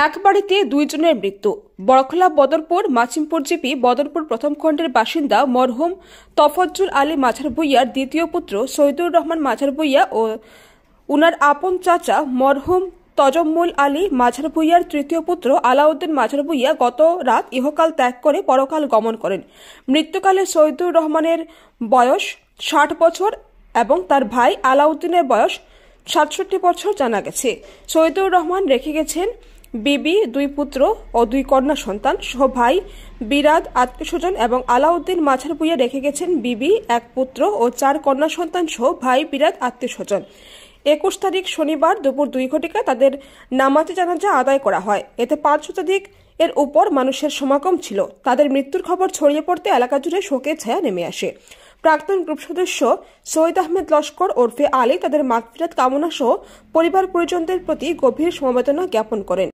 এক বাড়িতে দুইজনের মৃত্যু। বড়খলা বদরপুর মাছিমপুর জিপি বদরপুর প্রথম খণ্ডের বাসিন্দা মরহুম তফজ্জুল আলী মাঝার ভূঁইয়ার দ্বিতীয় পুত্র সৈয়দুর রহমান মাঝার ভূঁইয়া ও উনার আপন চাচা মরহুম তজম্মুল আলী মাঝার ভূঁইয়ার তৃতীয় পুত্র আলাউদ্দিন মাঝার ভূঁইয়া গত রাত ইহকাল ত্যাগ করে পরকাল গমন করেন। মৃত্যুকালে সৈয়দুর রহমানের বয়স ৬০ বছর এবং তার ভাই আলাউদ্দিনের বয়স ৬৭ বছর জানা গেছে। সৈয়দুর রহমান রেখে গেছেন বিবি, ২ পুত্র ও ২ কন্যা সন্তান সহ ভাই, বিরাদ, আত্মীয়স্বজন এবং আলাউদ্দিন মাঝার ভূঁইয়া রেখে গেছেন বিবি, ১ পুত্র ও ৪ কন্যা সন্তান সহ ভাই, বিরাদ, আত্মীয়স্বজন। ২১ তারিখ শনিবার দুপুর ২ ঘটিকায় তাদের নামাজে জানাজা আদায় করা হয়। এতে ৫ শতাধিক এর উপর মানুষের সমাগম ছিল। তাদের মৃত্যুর খবর ছড়িয়ে পড়তে এলাকা জুড়ে শোকের ছায়া নেমে আসে। প্রাক্তন গ্রুপ সদস্য সৈয়দ আহমেদ লস্কর ওরফে আলী তাদের মাগফিরাত কামনা সহ পরিবার পরিজনদের প্রতি গভীর সমবেদনা জ্ঞাপন করেন।